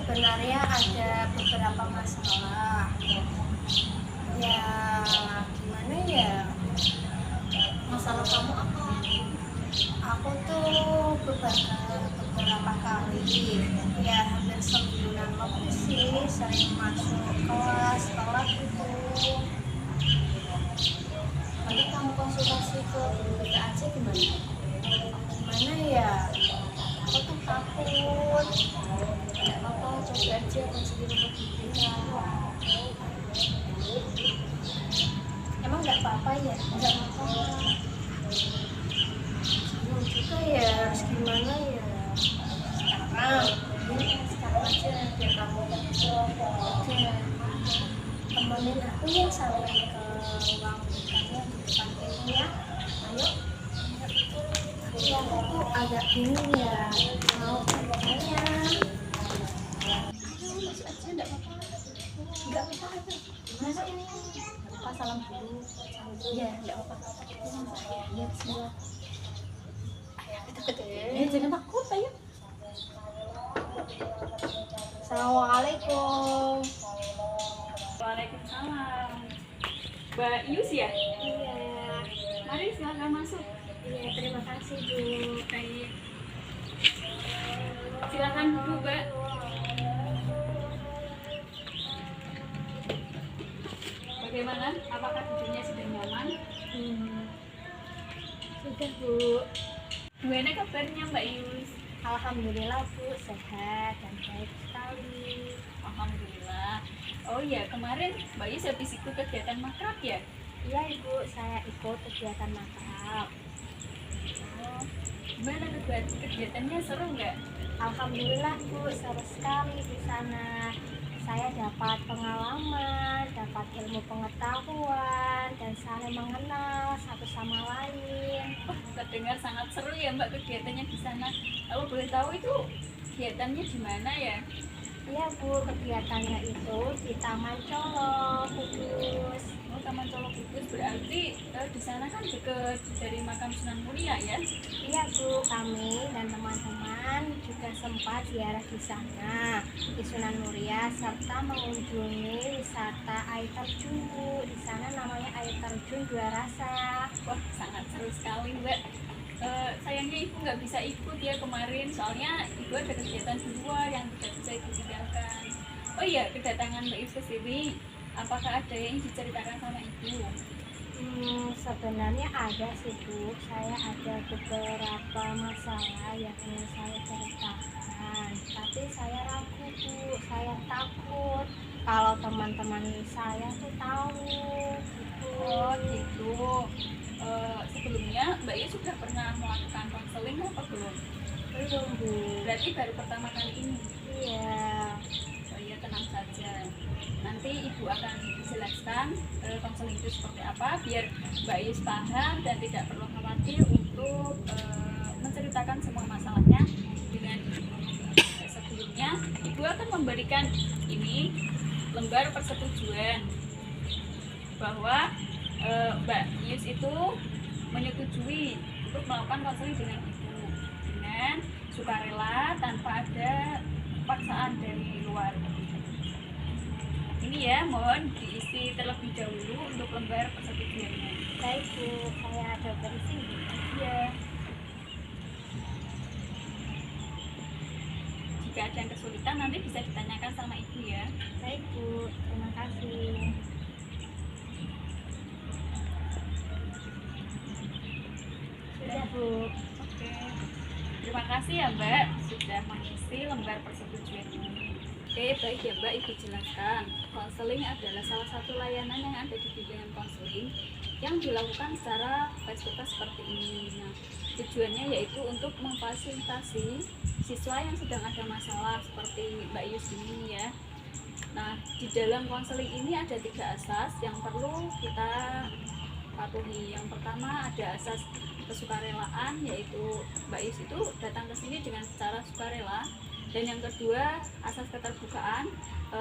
sebenarnya ada beberapa masalah. Ya, gimana ya? Masalah kamu apa? Aku tuh beberapa kali, ya hampir semingguan lebih sih, sering masuk kelas telat gitu. Nanti kamu konsultasi ke guru BK aja gimana? Gimana ya? Aku tuh takut. Tidak apa-apa, coba aja konseling ke guru BK. Emang nggak apa-apa ya? Tidak apa-apa. Bingung juga ya, harus gimana ya? Sekarang Ini sekarang aja biar kamu Oke, temenin aku ya sampai ke ruang BK-nya di depan pintu ya. Ayo. Tapi aku tuh agak bingung ya mau kemana. ayo masuk aja, tidak apa-apa. Enggak apa-apa. Masuk ini. Apa salam dulu. Ya, enggak apa-apa. Lihat semua. Deket Jangan takut, ayo. Assalamualaikum. Waalaikumsalam. Mbak Yus ya? Iya. Mari silahkan masuk. Iya, terima kasih Bu. Baik. Silakan duduk, Mbak. Bagaimana? Apakah duduknya sudah nyaman? Sudah Bu. Gimana kabarnya Mbak Yus? Alhamdulillah Bu, sehat dan baik sekali. Alhamdulillah. Oh iya, kemarin Mbak Yus habis ikut kegiatan makrab ya? Iya Ibu, saya ikut kegiatan makrab. Oh, gimana kegiatannya, seru nggak? Alhamdulillah Bu, seru sekali di sana. Saya dapat pengalaman, dapat ilmu pengetahuan, dan saling mengenal satu sama lain. Oh, terdengar sangat seru ya Mbak kegiatannya di sana. Kalau boleh tahu itu kegiatannya di mana ya? Iya Bu, kegiatannya itu di Taman Colo, Kudus. Oh, Taman Colok Kudus berarti di sana kan dekat dari makam Sunan Muria ya? Iya Bu, kami dan teman-teman juga sempat ziarah di sana, di Sunan Muria, serta mengunjungi wisata air terjun Bu. Di sana namanya air terjun Dua Rasa. Wah, sangat seru sekali Mbak. Sayangnya ibu nggak bisa ikut ya kemarin, soalnya ibu ada kegiatan di luar yang tidak bisa ibu tinggalkan. Oh iya, kedatangan Mbak Yus ke sini, apakah ada yang diceritakan sama ibu? Sebenarnya ada sih Bu, saya ada beberapa masalah yang ingin saya ceritakan, tapi saya ragu Bu, saya takut kalau teman-teman saya tuh tahu gitu. Oh gitu. Sebelumnya Mbak Yus sudah pernah melakukan konseling apa belum? Belum Bu. Berarti baru pertama kali ini. Iya. Oh iya, tenang saja. Nanti ibu akan jelaskan konseling itu seperti apa biar Mbak Yus paham dan tidak perlu khawatir untuk menceritakan semua masalahnya dengan ibu. Sebelumnya ibu akan memberikan ini lembar persetujuan bahwa Mbak Yus itu menyetujui untuk melakukan konseling dengan ibu dengan sukarela tanpa ada paksaan dari luar. Ini ya, mohon diisi terlebih dahulu untuk lembar persetujuannya. Baik Bu, saya ada berisi. Iya. Jika ada yang kesulitan nanti bisa ditanyakan sama ibu ya. Baik Bu, terima kasih. Sudah Bu. Oke. Terima kasih ya Mbak sudah mengisi lembar persetujuan ini. Oke, baik ya Mbak, Ibu jelaskan. Konseling adalah salah satu layanan yang ada di bimbingan konseling yang dilakukan secara face-to-face seperti ini. Nah, tujuannya yaitu untuk memfasilitasi siswa yang sedang ada masalah seperti Mbak Yus ini ya. Nah, di dalam konseling ini ada 3 asas yang perlu kita patuhi. Yang pertama ada asas kesukarelaan, yaitu Mbak Yus itu datang ke sini dengan secara sukarela. Dan yang kedua asas keterbukaan,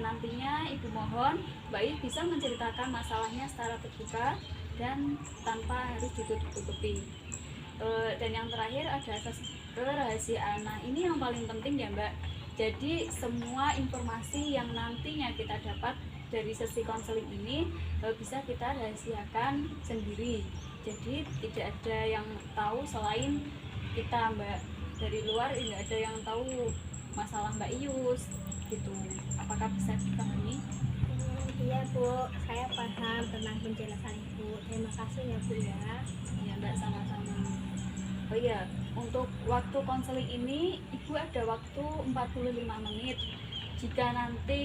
nantinya ibu mohon Mbak Yus bisa menceritakan masalahnya secara terbuka dan tanpa harus ditutup-tutupi. Dan yang terakhir ada asas kerahasiaan. Nah, ini yang paling penting ya Mbak. Jadi semua informasi yang nantinya kita dapat dari sesi konseling ini bisa kita rahasiakan sendiri. Jadi tidak ada yang tahu selain kita, Mbak. Dari luar tidak ada yang tahu masalah Mbak Ius gitu. Apakah bisa dipahami? Iya Bu, saya paham tentang penjelasan Ibu. Terima kasih ya Bu ya. Ya Mbak, sama-sama. Oh iya, untuk waktu konseling ini Ibu ada waktu 45 menit. Jika nanti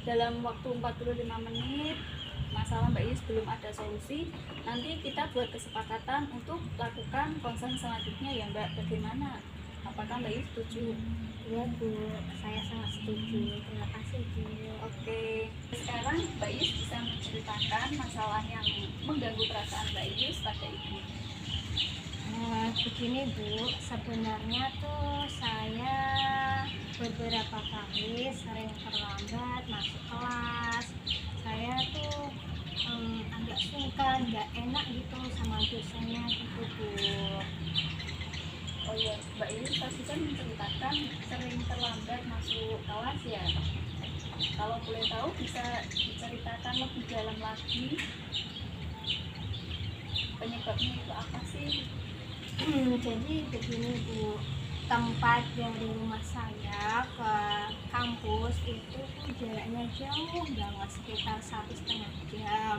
dalam waktu 45 menit masalah Mbak Ius belum ada solusi, nanti kita buat kesepakatan untuk lakukan konseling selanjutnya ya Mbak. Bagaimana? Apakah Mbak Ius setuju? Iya Bu, saya sangat setuju. Terima kasih Bu. Oke, sekarang Mbak Ius bisa menceritakan masalah yang mengganggu perasaan Mbak Ius pada Ibu. Begini Bu, sebenarnya tuh saya beberapa kali sering terlambat masuk kelas. Saya tuh agak sungkan, nggak enak gitu sama dosennya gitu Bu. Oh iya, Mbak Ius tadi kan menceritakan sering terlambat masuk kelas ya. Kalau boleh tahu bisa diceritakan lebih dalam lagi penyebabnya itu apa sih? Jadi begini Bu, tempat dari rumah saya ke kampus itu tuh jaraknya jauh banget, sekitar 1,5 jam.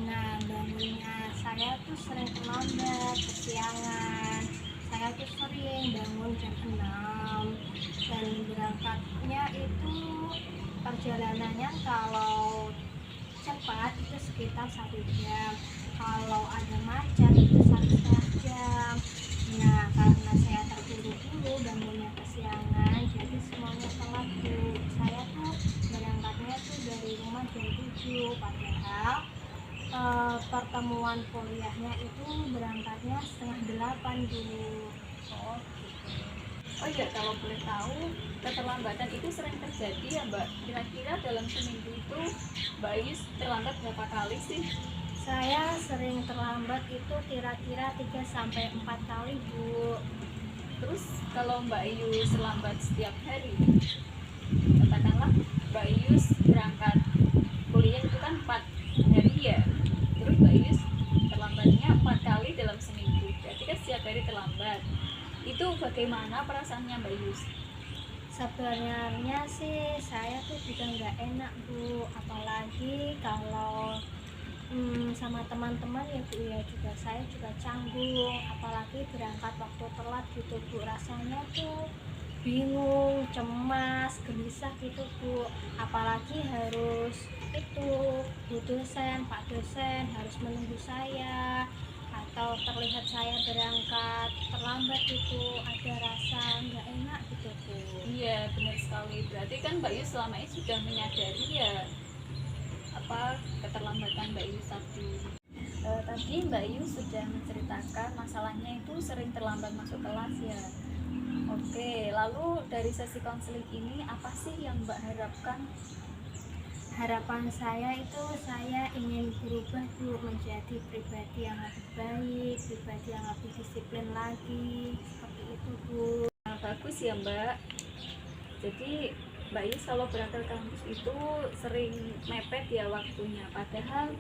Nah, bangunnya saya tuh sering terlambat, kesiangan. Saya tuh sering bangun jam 6 dan berangkatnya itu perjalanannya kalau cepat itu sekitar 1 jam, kalau ada macet itu 1,5 jam. Nah, karena saya terburu-buru bangunnya kesiangan, jadi semuanya telat Bu. Saya tuh berangkatnya tuh dari rumah jam 7, padahal pertemuan kuliahnya itu berangkatnya 7:30 Bu. Oh, oh iya, kalau boleh tahu keterlambatan itu sering terjadi ya Mbak. Kira-kira dalam seminggu itu Mbak Ius terlambat berapa kali sih? Saya sering terlambat itu kira-kira 3-4 kali Bu. Terus kalau Mbak Ius terlambat setiap hari, katakanlah Mbak Ius berangkat kuliah itu kan 4 hari ya, terus Mbak Ius terlambatnya 4 kali dalam seminggu, berarti kan setiap hari terlambat. Itu bagaimana perasaannya Mbak Ius? Sebenarnya sih saya tuh juga nggak enak Bu, apalagi kalau sama teman-teman ya Bu ya, juga saya juga canggung, apalagi berangkat waktu telat gitu Bu. Rasanya tuh bingung, cemas, gelisah gitu Bu, apalagi harus itu Bu dosen, Pak dosen harus menunggu saya, atau terlihat saya berangkat terlambat itu ada rasa nggak enak gitu Bu. Iya, benar sekali. Berarti kan Mbak Ius selama ini sudah menyadari ya keterlambatan Mbak Ius tadi. Tadi Mbak Ius sudah menceritakan masalahnya itu sering terlambat masuk kelas ya. Oke, lalu dari sesi konseling ini apa sih yang Mbak harapkan? Harapan saya itu saya ingin berubah Bu, menjadi pribadi yang lebih baik, pribadi yang lebih disiplin lagi, seperti itu Bu. Nah, bagus ya Mbak. Jadi Mbak Ius kalau berangkat ke kampus itu sering mepet ya waktunya, padahal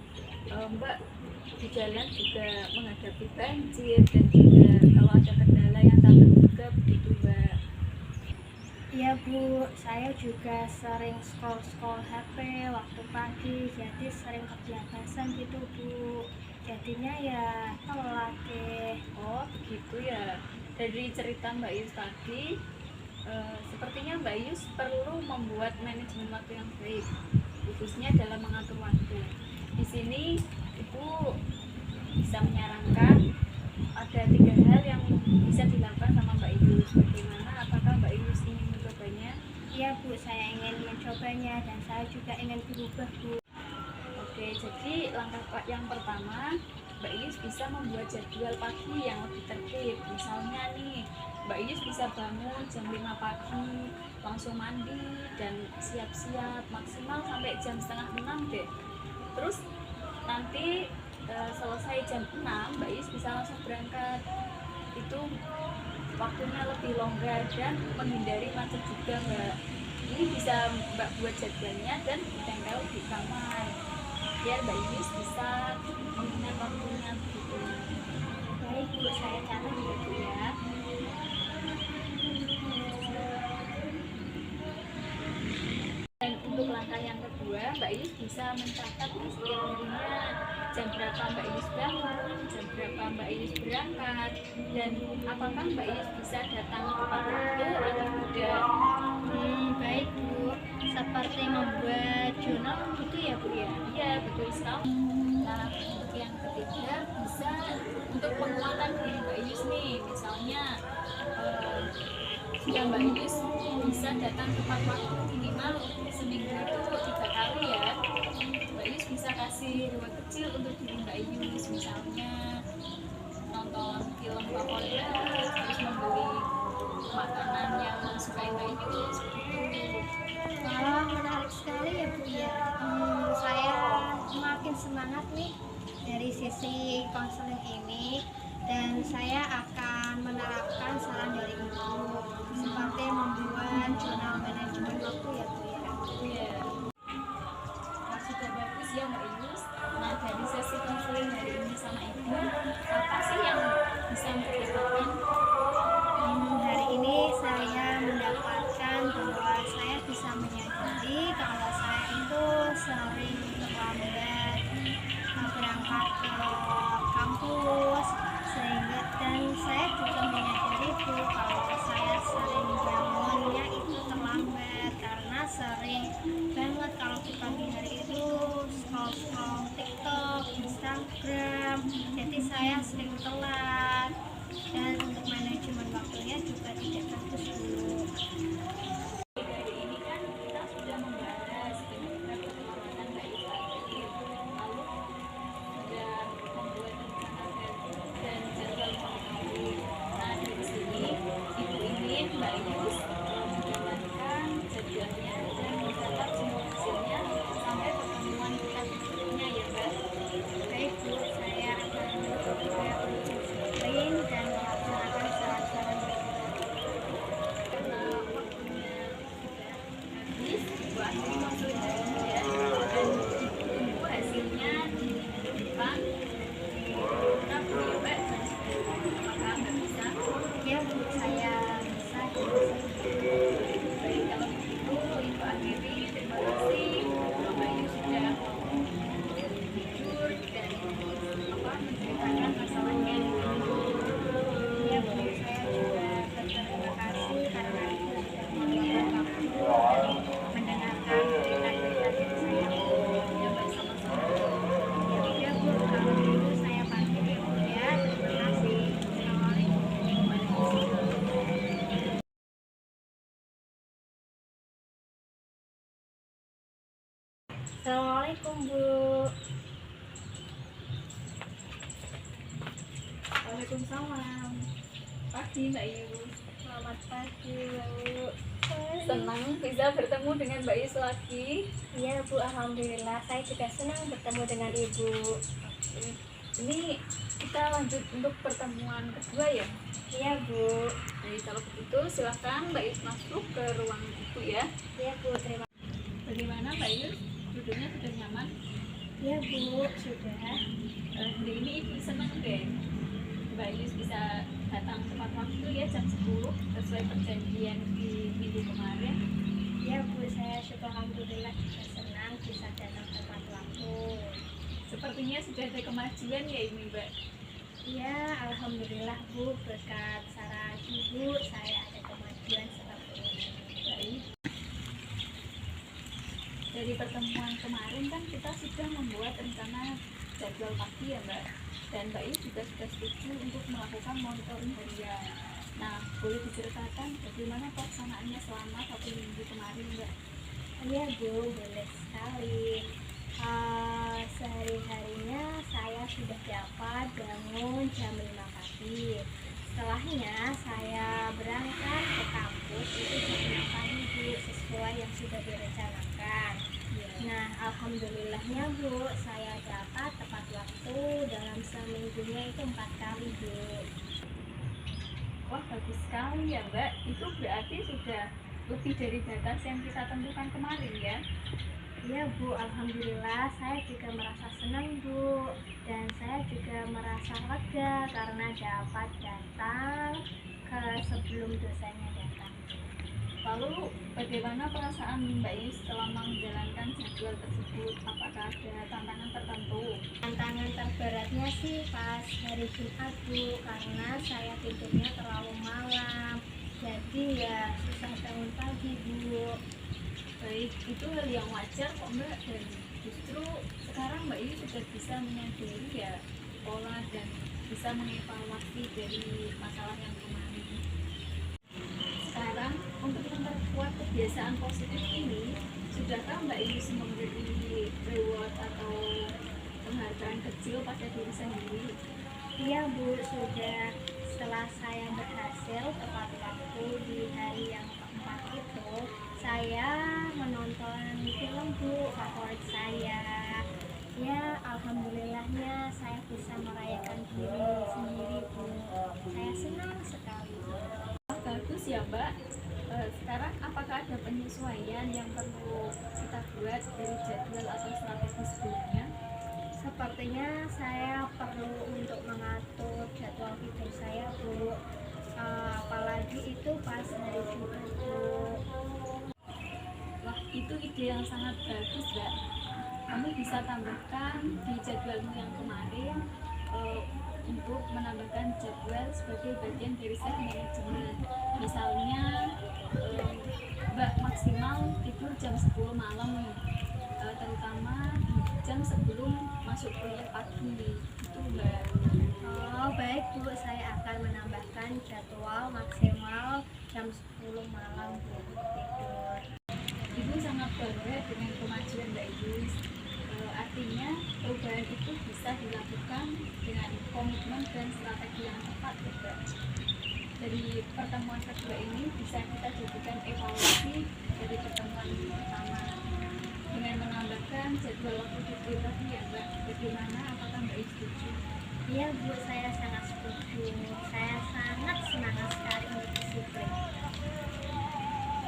Mbak di jalan juga menghadapi banjir dan juga kalau ada kendala yang tak terduga begitu Mbak. Iya Bu, saya juga sering scroll HP waktu pagi, jadi sering kebablasan gitu Bu. Jadinya ya telat deh. Oh begitu ya. Dari cerita Mbak Ius tadi, sepertinya Mbak Ius perlu membuat manajemen waktu yang baik, khususnya dalam mengatur waktu. Di sini Ibu bisa menyarankan ada 3 hal yang bisa dilakukan sama Mbak Ius. Bagaimana? Apakah Mbak Ius ingin mencobanya? Iya Bu, saya ingin mencobanya dan saya juga ingin berubah Bu. Oke, jadi langkah yang pertama Mbak Ius bisa membuat jadwal pagi yang lebih tertib. Misalnya nih, Mbak Ius bisa bangun jam 5 pagi, langsung mandi dan siap-siap maksimal sampai jam setengah 6 deh. Terus nanti selesai jam 6 Mbak Ius bisa langsung berangkat. Itu waktunya lebih longgar dan menghindari macet juga Mbak. Ini bisa Mbak buat jadwalnya dan ditempel di kamar biar Mbak Yus bisa mengingat waktunya begitu. Baik Bu, saya catat ya Bu ya. Dan untuk langkah yang kedua, Mbak Yus bisa mencatat di setiap harinya jam berapa Mbak Yus bangun, jam berapa Mbak Yus berangkat, dan apakah Mbak Yus bisa datang tepat waktu atau tidak. Baik Bu, seperti membuat jurnal gitu ya Bu ya? Iya, betul sekali. Nah, untuk yang ketiga bisa untuk penguatan diri Mbak Yus nih, misalnya jika Mbak Yus bisa datang tepat waktu minimal seminggu itu 3 kali ya. Mbak Yus bisa kasih reward kecil untuk diri Mbak Yus, misalnya nonton film favorit, terus membeli makanan yang disukai Mbak Yus begitu. Wah, menarik sekali ya Bu ya. Saya semakin semangat nih dari sisi konseling ini, dan saya akan menerapkan saran dari Ibu seperti membuat jurnal manajemen waktu ya Bu ya. Iya. Nah, sudah bagus ya Mbak Yus. Nah, dari sesi konseling hari ini sama Ibu, apa sih yang bisa Mbak dapatkan? Hari ini saya mendapatkan bahwa saya bisa menyadari kalau saya itu sering terlambat berangkat ke kampus, sehingga dan saya juga menyadari Bu kalau saya sering bangunnya itu terlambat karena sering banget kalau di pagi hari itu scroll TikTok, Instagram, jadi saya sering telat, dan untuk manajemen waktunya juga tidak bagus Bu. Hari ini kan kita sudah membahas dengan beberapa Mbak Yus tadi, lalu sudah membuat rencana dan jadwal pengetahuan. Nah, dari sini Ibu ingin Mbak Yus menjalankan jadwalnya dan mencatat semua hasilnya sampai pertemuan kita berikutnya ya Mbak. Baik Bu, saya akan mencoba untuk disiplin dan melaksanakan saran-saran Karena waktunya sudah habis, Ibu akhiri konseling hari ini ya, dan tunggu hasilnya di minggu depan. Nah, Bu ya Mbak, apakah Mbak bisa? ya Bu, saya bisa. Baik, kalau begitu Ibu akhiri. Terima kasih Bapak Yus sudah jujur dan menceritakan masalahnya. Ya Bu, saya juga berterima kasih karena Ibu sudah meluangkan waktu dan mendengarkan cerita-cerita dari saya Bu. Ya Mbak, sama-sama. Ya udah Bu, kalau gitu saya pamit ya Bu ya. Terima kasih. Assalamualaikum. Assalamualaikum Bu. Waalaikumsalam. Pagi Mbak Yus. Selamat pagi Bu. Senang bisa bertemu dengan Mbak Yus lagi. Iya Bu, alhamdulillah saya juga senang bertemu dengan Ibu. Ini kita lanjut untuk pertemuan kedua ya. Iya Bu. Jadi kalau begitu silahkan Mbak Yus masuk ke ruang Ibu ya. Iya Bu, terima kasih. Bagaimana Mbak Yus? Duduknya sudah nyaman? Iya Bu, sudah. Hari ini Ibu senang deh. Mbak Yus bisa datang tepat waktu ya jam 10 sesuai perjanjian di minggu kemarin. Iya Bu, saya syukur alhamdulillah juga senang bisa datang tepat waktu. Sepertinya sudah ada kemajuan ya ini Mbak. Iya, alhamdulillah Bu, berkat saran Ibu saya ada kemajuan seperti ini. Baik. Dari pertemuan kemarin kan kita sudah membuat rencana jadwal pagi ya Mbak, dan Mbak Yus juga sudah setuju untuk melakukan monitoring harian. Nah, boleh diceritakan bagaimana pelaksanaannya selama 1 minggu kemarin Mbak? Iya Bu, boleh sekali. Sehari-harinya saya sudah dapat bangun jam 5 pagi. Setelahnya saya berangkat ke kampus itu jam 6 pagi Bu, sesuai yang sudah direncanakan. Nah, alhamdulillahnya Bu, saya dapat tepat waktu dalam seminggunya itu 4 kali Bu. Wah, bagus sekali ya Mbak. Itu berarti sudah lebih dari batas yang kita tentukan kemarin ya. Iya Bu, Alhamdulillah saya juga merasa senang Bu, dan saya juga merasa lega karena dapat datang ke sebelum dosennya datang. Lalu bagaimana perasaan Mbak Is selama menjalankan jadwal tersebut? Apakah ada tantangan tertentu? Tantangan terberatnya sih pas hari Jumat Bu, karena saya tidurnya terlalu malam, jadi ya susah bangun pagi Bu. Baik, itu hal yang wajar kok Mbak, dan justru sekarang Mbak Is sudah bisa menyadari ya pola dan bisa mengevaluasi dari masalah yang kemarin. Sekarang untuk memperkuat kebiasaan positif ini, sudahkah Mbak Is memberi reward atau penghargaan kecil pada diri sendiri? Iya Bu, sudah. Setelah saya berhasil tepat waktu di hari yang keempat itu, saya menonton film Bu favorit saya. Ya, alhamdulillahnya saya bisa merayakan diri sendiri Bu. Saya senang sekali. Wah, bagus ya Mbak. Sekarang apakah ada penyesuaian yang perlu kita buat dari jadwal atau strategi sebelumnya? Sepertinya saya perlu untuk mengatur jadwal tidur saya Bu. Apalagi itu pas hari Jumat Bu. Wah, itu ide yang sangat bagus Mbak. Kamu bisa tambahkan di jadwalmu yang kemarin untuk menambahkan jadwal sebagai bagian dari self management. Misalnya Mbak maksimal tidur jam 10 malam nih, terutama jam sebelum masuk kuliah pagi. Itu Mbak. Oh baik Bu, saya akan menambahkan jadwal maksimal jam 10 malam Bu untuk tidur. Ibu sangat bangga dengan kemajuan Mbak Idris. Artinya perubahan itu bisa dilakukan dengan komitmen dan strategi yang tepat ya, Mbak. Dari pertemuan kedua ini bisa kita jadikan evaluasi dari pertemuan pertama dengan menambahkan jadwal waktu tidur tadi ya Mbak. Bagaimana, apakah Mbak Idris setuju? Iya Bu, saya sangat setuju. Saya sangat semangat sekali untuk disiplin.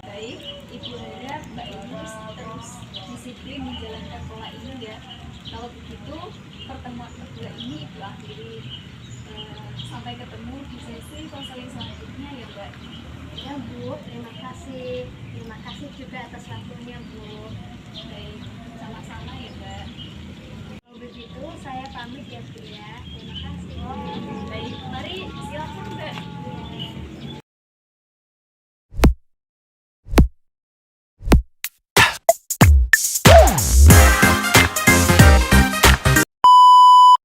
Baik, Ibu harap Mbak Idris terus disiplin menjalankan pola ini ya. Kalau begitu, pertemuan kedua ini Ibu akhiri. Sampai ketemu di sesi konseling selanjutnya ya Mbak. Ya Bu, terima kasih. Terima kasih juga atas waktunya Bu.